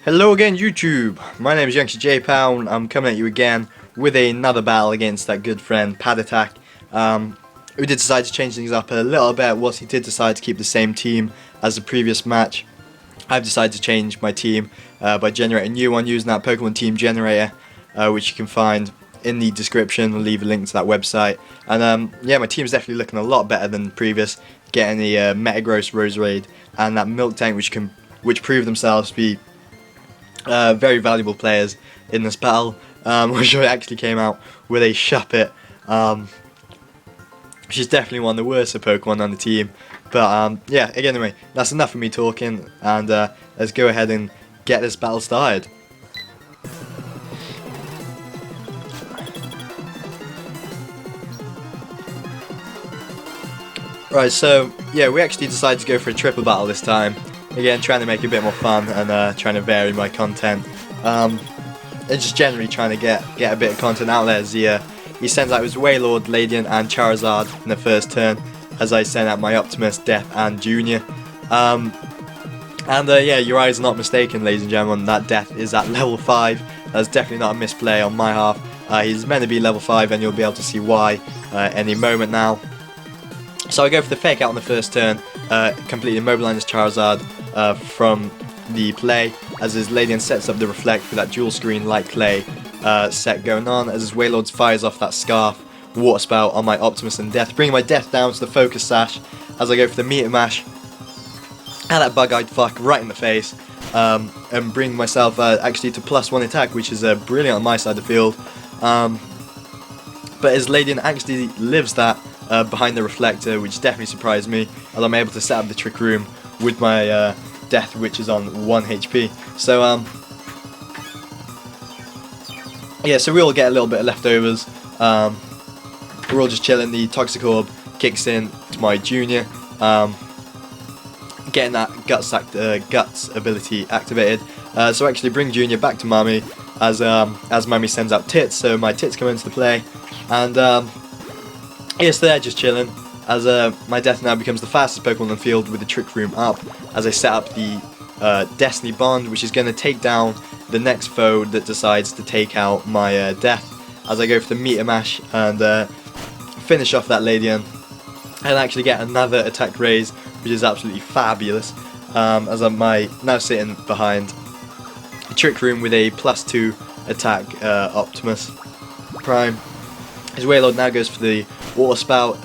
Hello again YouTube, my name is Youngster J-Pow and I'm coming at you again with another battle against that good friend Paddattack. We did decide to change things up a little bit whilst he did decide to keep the same team as the previous match. I've decided to change my team by generating a new one using that Pokemon team generator, which you can find in the description. I'll leave a link to that website. And yeah, my team's definitely looking a lot better than the previous, getting the Metagross, Roserade and that Milk Tank, which proved themselves to be very valuable players in this battle, which actually came out with a Shuppet, which is definitely one of the worst of Pokemon on the team. But yeah, anyway, that's enough of me talking, and let's go ahead and get this battle started. Right, so yeah, we actually decided to go for a triple battle this time. Again, trying to make it a bit more fun and trying to vary my content. And just generally trying to get a bit of content out there. As he sends out his Wailord, Ladian and Charizard in the first turn, as I send out my Optimus, Death and Junior. Yeah, your eyes are not mistaken, ladies and gentlemen, that Death is at level 5. That's definitely not a misplay on my half. He's meant to be level 5 and you'll be able to see why any moment now. So I go for the Fake Out on the first turn, completely immobilize his Charizard from the play, as his Ladian sets up the Reflect with that dual screen Light Clay set going on, as his Wailord fires off that Scarf Water Spout on my Optimus and Death, bringing my Death down to the Focus Sash as I go for the Meteor Mash and that Bug-Eyed Fuck right in the face, and bring myself actually to +1 attack, which is brilliant on my side of the field. But his Ladian actually lives that behind the Reflector, which definitely surprised me, and I'm able to set up the Trick Room with my Death, which is on 1 HP. So yeah, so we all get a little bit of leftovers. We're all just chilling. The Toxic Orb kicks in to my Junior, getting that Guts ability activated. So actually bring Junior back to Mami as Mami sends out Tits. So my Tits come into the play, and yes, they're just chilling, as my Death now becomes the fastest Pokemon on the field with the Trick Room up, as I set up the Destiny Bond, which is going to take down the next foe that decides to take out my Death, as I go for the Meteor Mash and finish off that Ladian, and actually get another attack raise, which is absolutely fabulous, as I'm now sitting behind the Trick Room with a +2 attack Optimus Prime. His Wailord now goes for the Water Spout,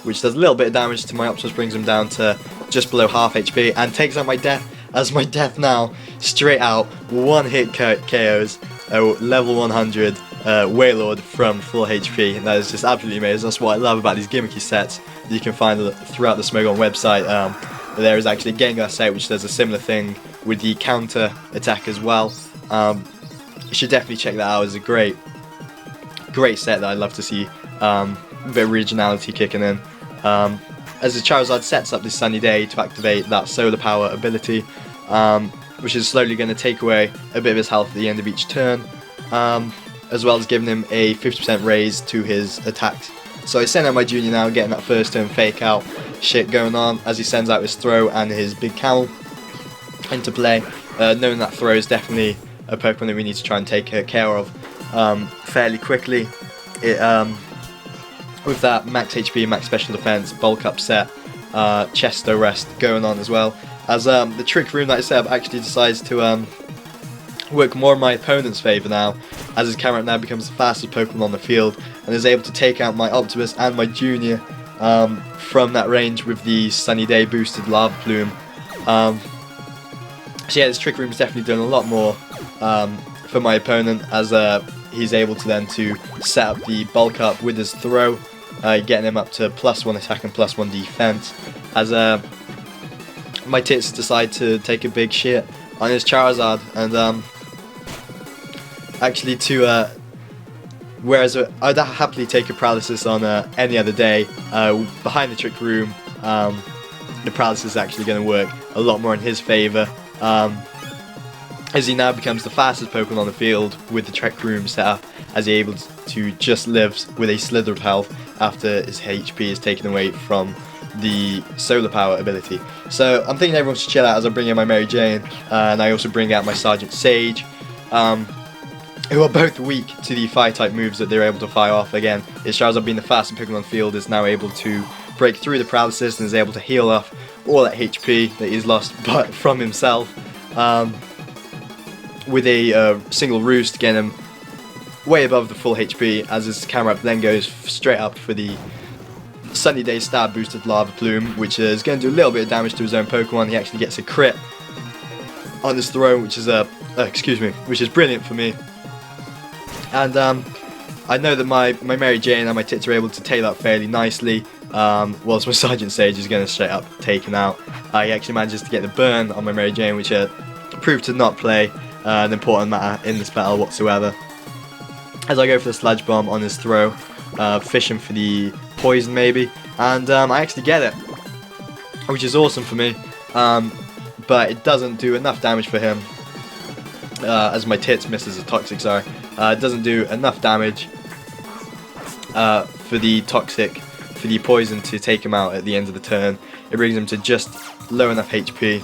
which does a little bit of damage to my Optimus, brings him down to just below half HP, and takes out my Death, as my Death now straight out one-hit KOs level 100 Wailord from full HP. And that is just absolutely amazing. That's what I love about these gimmicky sets that you can find throughout the Smogon website. There is actually a Gengar set which does a similar thing with the counter attack as well. You should definitely check that out. It's a great set that I love to see. A bit of originality kicking in. As the Charizard sets up this Sunny Day to activate that Solar Power ability, which is slowly going to take away a bit of his health at the end of each turn, as well as giving him a 50% raise to his attacks. So I send out my Junior now, getting that first turn Fake Out shit going on, as he sends out his Throw and his Big Cowl into play, knowing that Throw is definitely a Pokemon that we need to try and take care of fairly quickly. With that max HP, max special defense, bulk up set, Chesto Rest going on as well, as the Trick Room that I set up actually decides to work more in my opponent's favour now, as his Cameron now becomes the fastest Pokemon on the field and is able to take out my Optimus and my Junior from that range with the Sunny Day boosted Lava Plume. So yeah, this Trick Room is definitely doing a lot more for my opponent, as he's able to then set up the bulk up with his Throw, getting him up to +1 attack and +1 defense, as my Tits decide to take a big shit on his Charizard, and actually whereas I'd happily take a Paralysis on any other day, behind the Trick Room, the Paralysis is actually going to work a lot more in his favour, as he now becomes the fastest Pokemon on the field with the Trick Room set up, as he's able to just live with a slither of health after his HP is taken away from the solar power ability. So I'm thinking everyone should chill out as I bring in my Mary Jane, and I also bring out my Sergeant Sage, who are both weak to the fire type moves that they're able to fire off. Again, his Charizard being the fastest Pokemon on the field is now able to break through the paralysis and is able to heal off all that HP that he's lost but from himself, with a single roost to get him way above the full HP, as his camera up then goes straight up for the Sunny Day Stab boosted Lava Plume, which is going to do a little bit of damage to his own Pokemon. He actually gets a crit on his throw, which is which is brilliant for me. And I know that my Mary Jane and my Tits are able to take that fairly nicely, whilst my Sergeant Sage is going to straight up take him out. He actually manages to get the burn on my Mary Jane, which proved to not play an important matter in this battle whatsoever. As I go for the Sludge Bomb on his throw, fishing for the poison maybe, and I actually get it, which is awesome for me, but it doesn't do enough damage for him, as my Tits misses a Toxic, sorry. It doesn't do enough damage for the poison to take him out at the end of the turn. It brings him to just low enough HP,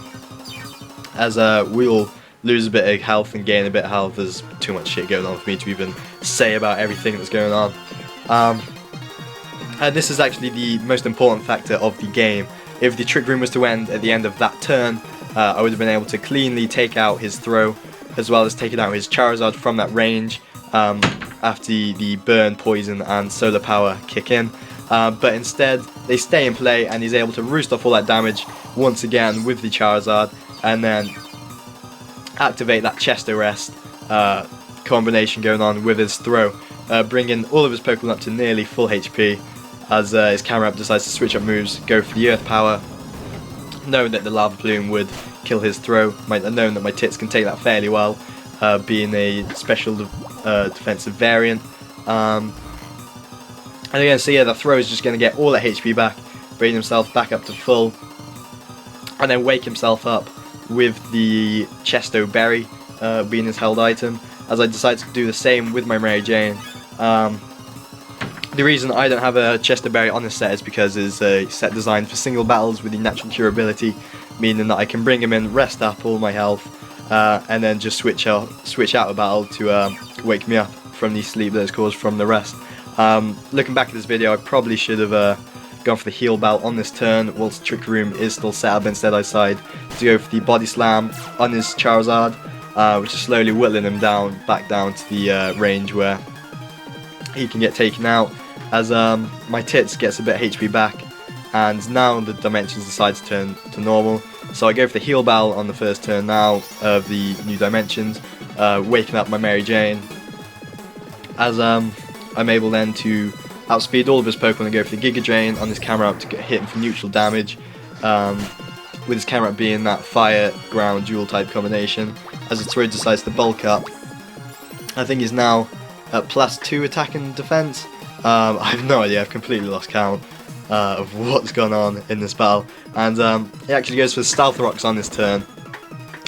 as we will lose a bit of health and gain a bit of health. There's too much shit going on for me to even say about everything that's going on. And this is actually the most important factor of the game. If the Trick Room was to end at the end of that turn, I would have been able to cleanly take out his throw, as well as taking out his Charizard from that range, after the burn, poison and solar power kick in. But instead they stay in play, and he's able to roost off all that damage once again with the Charizard, and then activate that chest arrest combination going on with his throw, bringing all of his Pokemon up to nearly full HP, as his camera up decides to switch up moves, go for the Earth Power, knowing that the Lava Plume would kill his throw, knowing that my Tits can take that fairly well, being a special defensive variant. And again, so yeah, the throw is just going to get all that HP back, bring himself back up to full, and then wake himself up with the Chesto Berry being his held item, as I decide to do the same with my Mary Jane. The reason I don't have a Chesto Berry on this set is because it's a set designed for single battles with the natural cure ability, meaning that I can bring him in, rest up all my health, and then just switch out a battle to wake me up from the sleep that is caused from the rest. Looking back at this video, I probably should have gone for the heal belt on this turn, whilst Trick Room is still set up. Instead I decide to go for the Body Slam on his Charizard, which is slowly whittling him back down to the range where he can get taken out, as my Tits gets a bit of HP back, and now the dimensions decide to turn to normal. So I go for the heal bell on the first turn now of the new dimensions, waking up my Mary Jane, as I'm able then to outspeed all of his Pokemon and go for the Giga Drain on his camera up to get hit him for neutral damage, with his camera up being that fire ground dual type combination, as his throw decides to bulk up. I think he's now at +2 attack and defense. I have no idea, I've completely lost count of what's gone on in this battle, and he actually goes for Stealth Rocks on this turn,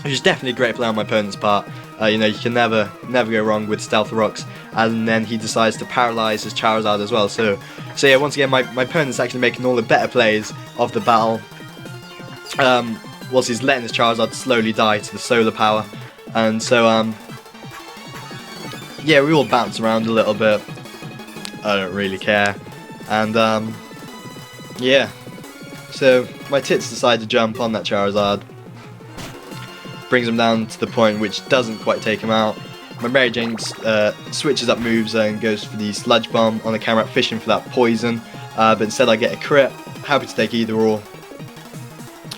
which is definitely a great play on my opponent's part. You know, you can never go wrong with Stealth Rocks, and then he decides to paralyze his Charizard as well. So yeah, once again, my opponent's actually making all the better plays of the battle, whilst he's letting his Charizard slowly die to the solar power. And so yeah, we all bounce around a little bit. I don't really care. And yeah, so my Tits decide to jump on that Charizard, brings him down to the point which doesn't quite take him out. My Mary Jane switches up moves and goes for the Sludge Bomb on the camera, fishing for that poison, but instead I get a crit. Happy to take either or,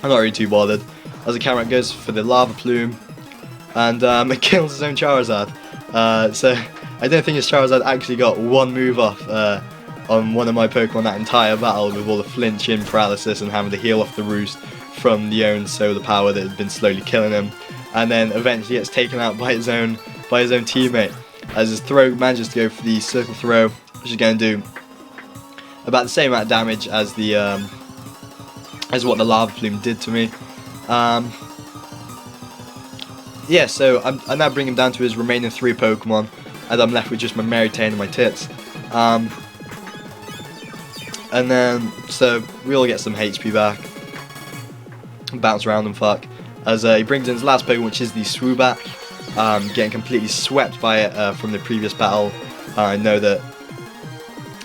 I'm not really too bothered, as the camera goes for the Lava Plume, and it kills his own Charizard. So I don't think his Charizard actually got one move off on one of my Pokemon that entire battle, with all the flinching, paralysis, and having to heal off the roost from the own solar power that had been slowly killing him, and then eventually gets taken out by his own teammate, as his throw manages to go for the circle throw, which is going to do about the same amount of damage as the as what the Lava Plume did to me. Yeah, so I now bring him down to his remaining 3 Pokemon, and I'm left with just my Mary Jane and my Tits. And then, so we all get some HP back, bounce around and fuck, as he brings in his last Pokemon, which is the Swoobat, getting completely swept by it from the previous battle. I know that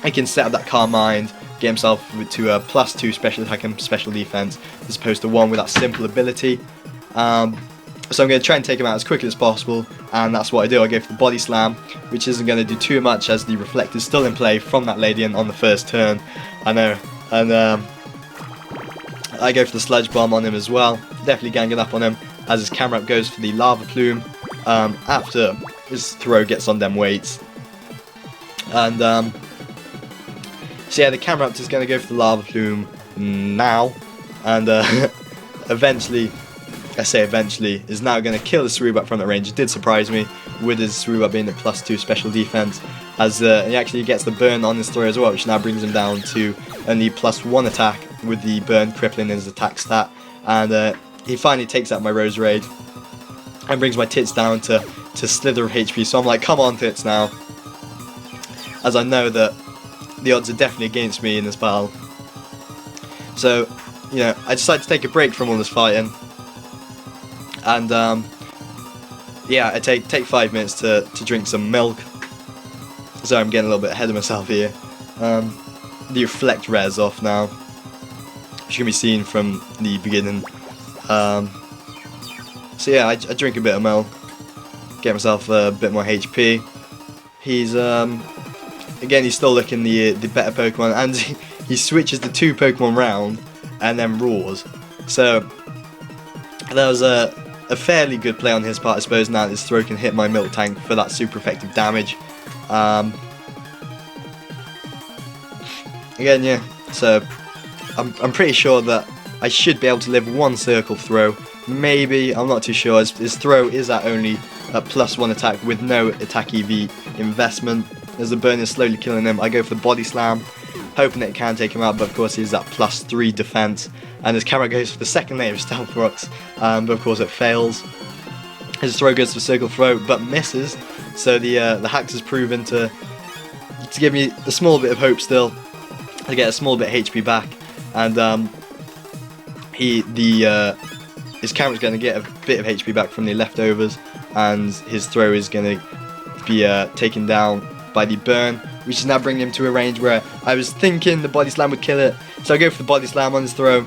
he can set up that Calm Mind, get himself to a +2 special attack and special defense, as opposed to 1 with that simple ability. So I'm going to try and take him out as quickly as possible, and that's what I do. I go for the Body Slam, which isn't going to do too much as the Reflect is still in play from that Ladian on the first turn. I know, and I go for the Sludge Bomb on him as well, definitely ganging up on him, as his camera up goes for the Lava Plume after his throw gets on them weights. And so yeah, the camera up is going to go for the Lava Plume now, and eventually, I say eventually, is now going to kill the Swoobat from that range. It did surprise me with his Swoobat being at +2 special defense, as he actually gets the burn on his throw as well, which now brings him down to only +1 attack with the burn crippling his attack stat. And he finally takes out my Roserade and brings my Tits down to slither of HP. So I'm like, come on Tits now, as I know that the odds are definitely against me in this battle. So, you know, I decided to take a break from all this fighting. And yeah, I take 5 minutes to drink some milk. So I'm getting a little bit ahead of myself here. The Reflect res off now, which can be seen from the beginning. So yeah, I drink a bit of milk, get myself a bit more HP. He's again, he's still looking the better Pokemon, and he switches the 2 Pokemon round and then roars. So that was a fairly good play on his part, I suppose, now that his throw can hit my Milk Tank for that super effective damage. Again, yeah, so I'm pretty sure that I should be able to live 1 Circle Throw. Maybe, I'm not too sure, his throw is at only a +1 attack with no attack EV investment. As the burn is slowly killing him, I go for the Body Slam, hoping that it can take him out, but of course he's at +3 defense. And his camera goes for the second layer of Stealth Rocks, but of course it fails. His throw goes for Circle Throw, but misses. So the hacks has proven to give me a small bit of hope still, to get a small bit of HP back. And his camera's going to get a bit of HP back from the leftovers, and his throw is going to be taken down by the burn, which is now bringing him to a range where I was thinking the Body Slam would kill it. So I go for the Body Slam on his throw.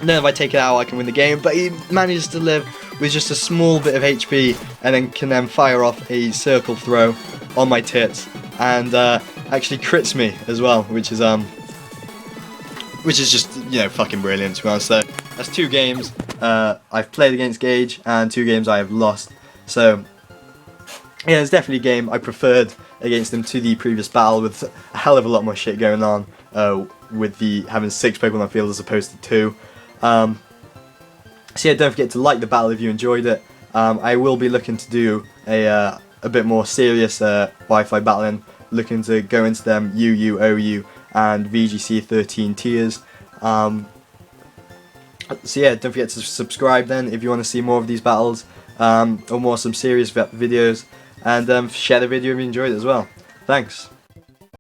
And then if I take it out, I can win the game. But he manages to live with just a small bit of HP, and then can fire off a Circle Throw on my Tits, and actually crits me as well, which is just, you know, fucking brilliant to be honest. So that's 2 games I've played against Gage, and 2 games I have lost. So yeah, it's definitely a game I preferred against him to the previous battle, with a hell of a lot more shit going on, with having 6 Pokemon on the field as opposed to 2. So yeah, don't forget to like the battle if you enjoyed it. I will be looking to do a bit more serious Wi-Fi battling, looking to go into them UU, OU and VGC 13 tiers. So yeah, don't forget to subscribe then if you want to see more of these battles, or more some serious videos, and share the video if you enjoyed it as well. Thanks.